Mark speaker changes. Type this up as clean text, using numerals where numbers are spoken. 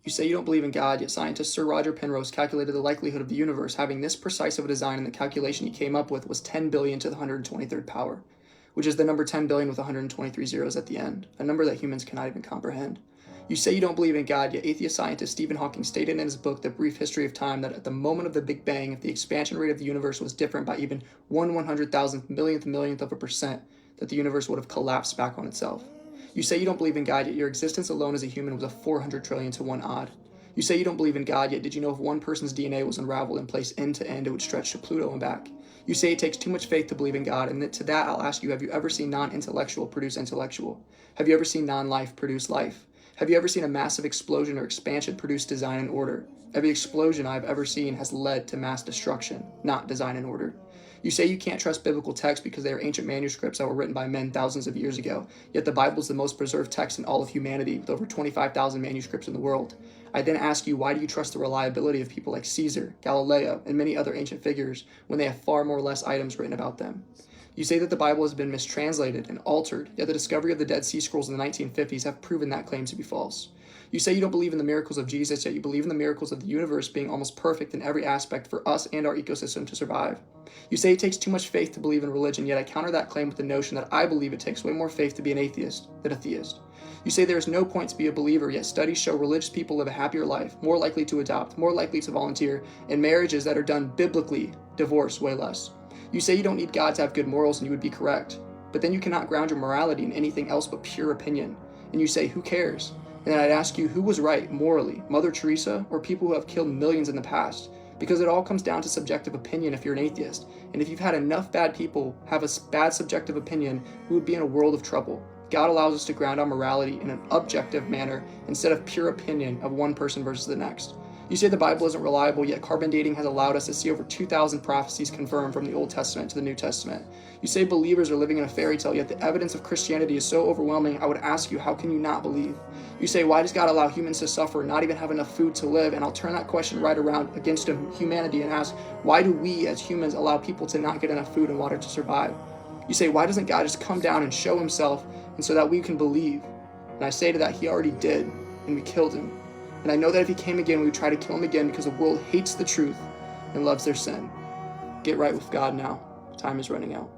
Speaker 1: You say you don't believe in God, yet scientist Sir Roger Penrose calculated the likelihood of the universe having this precise of a design, and the calculation he came up with was 10 billion to the 123rd power, which is the number 10 billion with 123 zeros at the end, a number that humans cannot even comprehend. You say you don't believe in God, yet atheist scientist Stephen Hawking stated in his book, The Brief History of Time, that at the moment of the Big Bang, if the expansion rate of the universe was different by even 1/100,000th millionth of a percent, that the universe would have collapsed back on itself. You say you don't believe in God, yet your existence alone as a human was a 400 trillion to 1 odd. You say you don't believe in God, yet did you know if one person's DNA was unraveled and placed end to end, it would stretch to Pluto and back? You say it takes too much faith to believe in God, and to that I'll ask you, have you ever seen non-intellectual produce intellectual? Have you ever seen non-life produce life? Have you ever seen a massive explosion or expansion produce design and order? Every explosion I've ever seen has led to mass destruction, not design and order. You say you can't trust biblical texts because they are ancient manuscripts that were written by men thousands of years ago, yet the Bible is the most preserved text in all of humanity, with over 25,000 manuscripts in the world. I then ask you, why do you trust the reliability of people like Caesar, Galileo, and many other ancient figures when they have far more less items written about them? You say that the Bible has been mistranslated and altered, yet the discovery of the Dead Sea Scrolls in the 1950s have proven that claim to be false. You say you don't believe in the miracles of Jesus, yet you believe in the miracles of the universe being almost perfect in every aspect for us and our ecosystem to survive. You say it takes too much faith to believe in religion, yet I counter that claim with the notion that I believe it takes way more faith to be an atheist than a theist. You say there is no point to be a believer, yet studies show religious people live a happier life, more likely to adopt, more likely to volunteer, and marriages that are done biblically divorce way less. You say you don't need God to have good morals, and you would be correct. But then you cannot ground your morality in anything else but pure opinion. And you say, who cares? And then I'd ask you, who was right morally, Mother Teresa or people who have killed millions in the past? Because it all comes down to subjective opinion if you're an atheist. And if you've had enough bad people have a bad subjective opinion, we would be in a world of trouble. God allows us to ground our morality in an objective manner instead of pure opinion of one person versus the next. You say the Bible isn't reliable, yet carbon dating has allowed us to see over 2,000 prophecies confirmed from the Old Testament to the New Testament. You say believers are living in a fairy tale, yet the evidence of Christianity is so overwhelming, I would ask you, how can you not believe? You say, why does God allow humans to suffer and not even have enough food to live? And I'll turn that question right around against humanity and ask, why do we as humans allow people to not get enough food and water to survive? You say, why doesn't God just come down and show himself and so that we can believe? And I say to that, he already did, and we killed him. And I know that if he came again, we would try to kill him again because the world hates the truth and loves their sin. Get right with God now. Time is running out.